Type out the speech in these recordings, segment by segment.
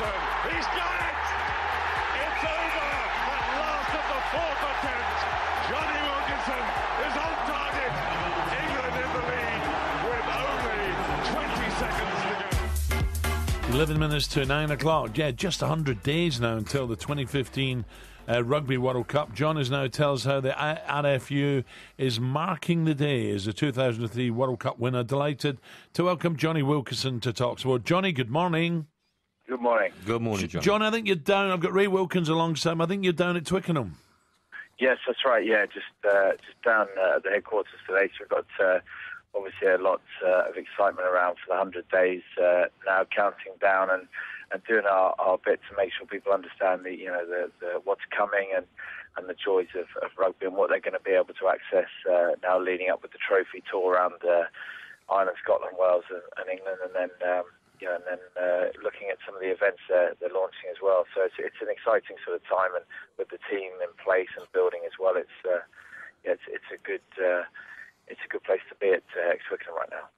Wilkinson. He's got it! It's over at last of the fourth attempt. Jonny Wilkinson is on target. England in the lead with only 20 seconds to go. 11 minutes to 9 o'clock. Yeah, just 100 days now until the 2015 Rugby World Cup. John is now tells how the RFU is marking the day as the 2003 World Cup winner. Delighted to welcome Jonny Wilkinson to talk sport. Jonny, good morning. Good morning. Good morning, John. John, I think you're down. I've got Ray Wilkins alongside me. I think you're down at Twickenham. Yes, that's right. Yeah, just down at the headquarters today. So we've got obviously a lot of excitement around for the 100 days now, counting down and doing our bit to make sure people understand the what's coming and the joys of rugby and what they're going to be able to access now, leading up with the trophy tour around Ireland, Scotland, Wales, and England, and then looking at some of the events they're launching as well. So it's an exciting sort of time, and with the team in place and building as well, it's a good place to be at Twickenham right now.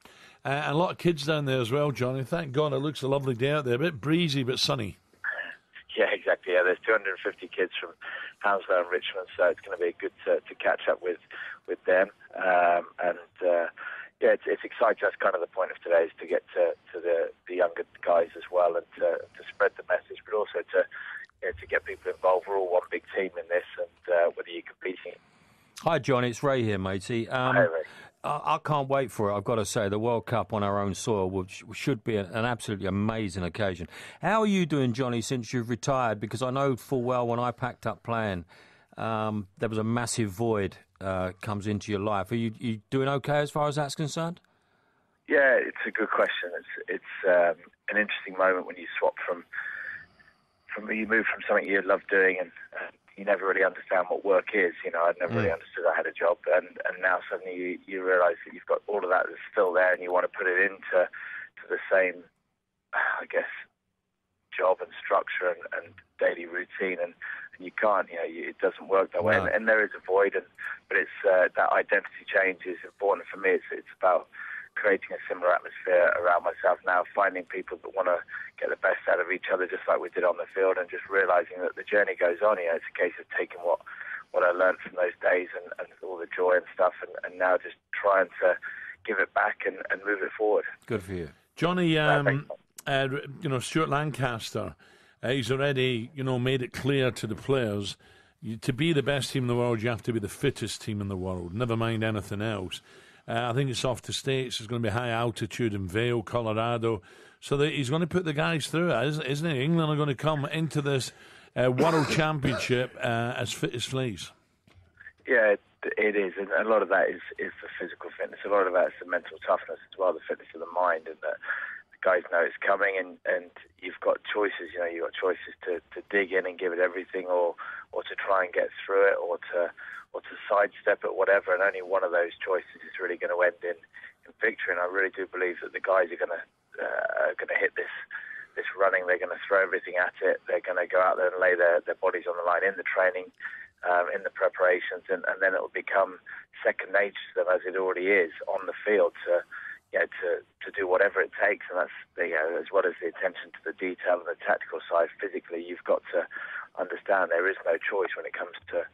A lot of kids down there as well, Johnny. Thank God, it looks a lovely day out there. A bit breezy, but sunny. Yeah, exactly. Yeah, there's 250 kids from Hounslow and Richmond, so it's going to be good to catch up with them. It's exciting. That's kind of the point of today, is to get to the younger guys as well, and to spread the message, but also to get people involved. We're all one big team in this, and whether you're competing. Hi, John. It's Ray here, matey. Hi, Ray. I can't wait for it, I've got to say. The World Cup on our own soil, which should be an absolutely amazing occasion. How are you doing, Johnny, since you've retired? Because I know full well when I packed up playing, there was a massive void comes into your life. Are you doing okay as far as that's concerned? Yeah, it's a good question. It's an interesting moment when you swap from you move from something you love doing and you never really understand what work is. I'd never really understood I had a job, and now suddenly you realise that you've got all of that that's still there, and you want to put it into the same, I guess, job and structure and daily routine, and you can't. It doesn't work that way, and there is a void. But it's that identity change is important for me. It's about creating a similar atmosphere around myself now, finding people that want to get the best out of each other, just like we did on the field, and just realising that the journey goes on. It's a case of taking what I learned from those days and all the joy and stuff, and now just trying to give it back and move it forward. Good for you. Johnny, Stuart Lancaster, he's already, made it clear to the players, to be the best team in the world, you have to be the fittest team in the world, never mind anything else. I think it's off to States. It's going to be high altitude in Vail, Colorado. So he's going to put the guys through it, isn't he? England are going to come into this World Championship as fit as fleas. Yeah, it is. And a lot of that is the physical fitness. A lot of that is the mental toughness as well, the fitness of the mind. And the guys know it's coming, and you've got choices. You've got choices to dig in and give it everything, or to try and get through it, or to sidestep it, whatever, and only one of those choices is really going to end in victory. And I really do believe that the guys are going to hit this running. They're going to throw everything at it. They're going to go out there and lay their bodies on the line in the training, in the preparations, and then it will become second nature to them, as it already is on the field, to do whatever it takes. And that's as well as the attention to the detail and the tactical side. Physically, you've got to understand there is no choice when it comes to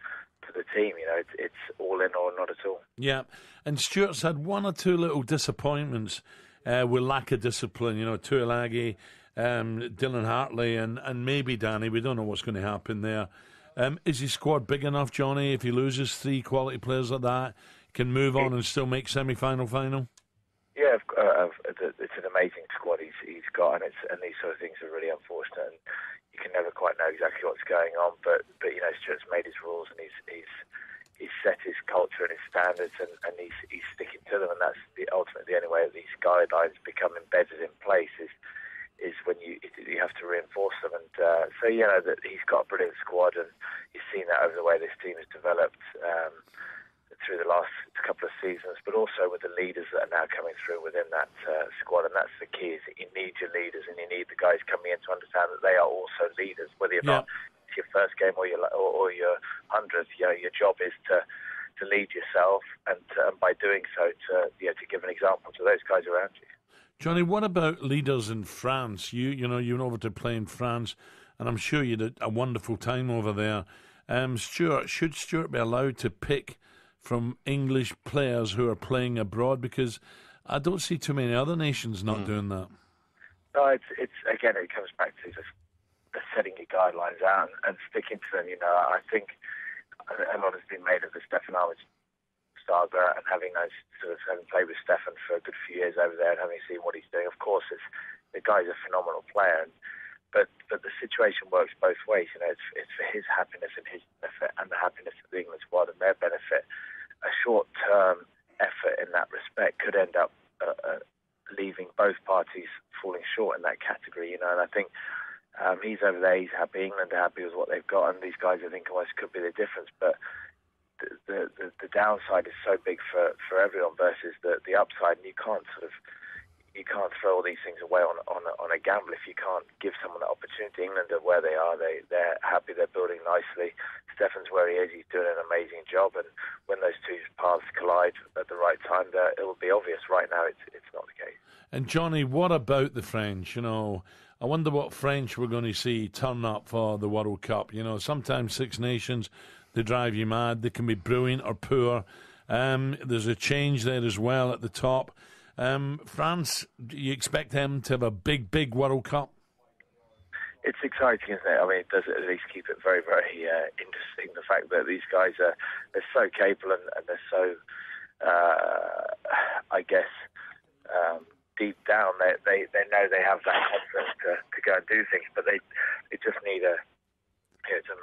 the team. It's all in or not at all. Yeah, and Stuart's had one or two little disappointments with lack of discipline. Tuilagi, Dylan Hartley, and maybe Danny. We don't know what's going to happen there. Is his squad big enough, Johnny? If he loses three quality players like that, can move on and still make semi-final, final? Yeah, it's an amazing squad he's got, and these sort of things are really unfortunate. And you can never quite know exactly what's going on, but Stuart's made his rules, and he's set his culture and his standards, and he's sticking to them, and that's ultimately the only way that these guidelines become embedded in place is when you have to reinforce them. And that he's got a brilliant squad, and you've seen that over the way this team has developed through the last couple of seasons, but also with the leaders that are now coming through within that squad. And that's the key, is that you need your leaders, and you need the guys coming in to understand that they are also leaders, whether you're not it's your first game or your 100th. Your job is to lead yourself, and by doing so to give an example to those guys around you. Jonny, what about leaders in France? You know, you went over to play in France, and I'm sure you did a wonderful time over there. Should Stuart be allowed to pick from English players who are playing abroad? Because I don't see too many other nations not doing that. No, it's again, it comes back to just setting your guidelines out and sticking to them. You know, I think a lot has been made of the Stefan Armitage saga, and having played with Stefan for a good few years over there and having seen what he's doing. Of course, the guy's a phenomenal player, but the situation works both ways. You know, it's for his happiness and his benefit, and the happiness of the England squad and their benefit. A short-term effort in that respect could end up leaving both parties falling short in that category. You know, and I think he's over there, he's happy. England are happy with what they've got, and these guys are thinking, well, this could be the difference, but the downside is so big for everyone versus the upside, and you can't throw all these things away on a gamble if you can't give someone that opportunity. England are where they are, they're happy, they're building nicely. Stefan's where he is, he's doing an amazing job, and when those two paths collide at the right time, it will be obvious. Right now, it's not the case. And Jonny, what about the French? You know, I wonder what French we're going to see turn up for the World Cup. You know, sometimes Six Nations, they drive you mad. They can be brilliant or poor. There's a change there as well at the top. France, do you expect them to have a big, big World Cup? It's exciting, isn't it? I mean, it does at least keep it very, very interesting. The fact that these guys they're so capable and they're so, I guess, deep down they know they have that confidence to go and do things, but they just need to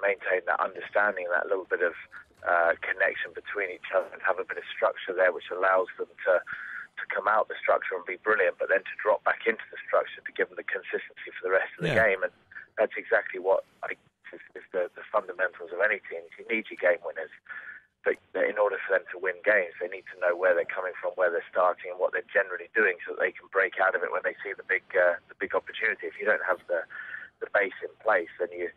maintain that understanding, that little bit of connection between each other, and have a bit of structure there, which allows them to come out the structure and be brilliant, but then to drop back into the structure to give them the consistency for the rest of the game. And that's exactly what is the fundamentals of any team. You need your game winners, but in order for them to win games, they need to know where they're coming from, where they're starting, and what they're generally doing, so that they can break out of it when they see the big opportunity. If you don't have the base in place, then you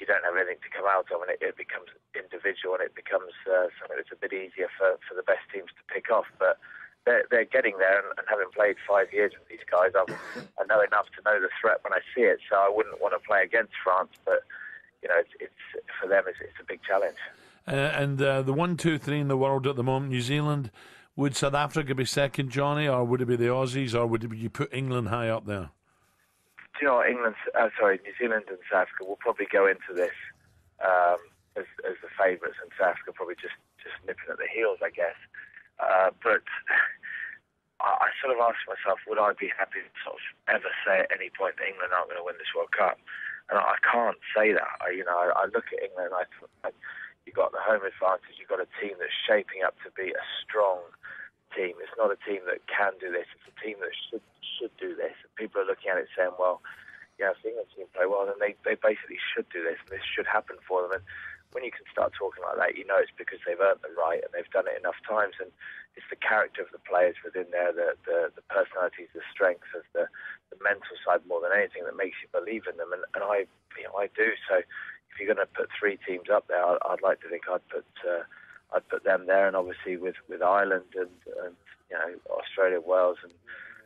don't have anything to come out of, and it becomes individual, and it becomes something that's a bit easier for the best teams to pick off. But they're getting there, and having played 5 years with these guys, I know enough to know the threat when I see it. So I wouldn't want to play against France, but you know, it's for them, it's a big challenge. And the 1, 2, 3 in the world at the moment, New Zealand. Would South Africa be second, Jonny, or would it be the Aussies, or would you put England high up there? Do you know what, New Zealand and South Africa will probably go into this as the favourites, and South Africa probably just nipping at the heels, I guess. But I sort of asked myself, would I be happy to sort of ever say at any point that England aren't going to win this World Cup? And I can't say that. I look at England and I thought, you've got the home advantage, you've got a team that's shaping up to be a strong team. It's not a team that can do this, it's a team that should do this. And people are looking at it saying, well, if the England team play well, then they basically should do this, and this should happen for them. And when you can start talking like that, you know it's because they've earned the right and they've done it enough times. And it's the character of the players within there, the personalities, the strengths of the mental side more than anything that makes you believe in them. And I do. So if you're going to put three teams up there, I'd like to think I'd put them there, and obviously with Ireland and Australia, Wales, and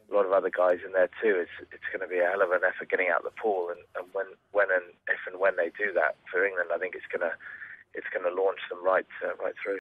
a lot of other guys in there too. It's going to be a hell of an effort getting out of the pool, and if and when they do that for England, I think it's going to launch them right through.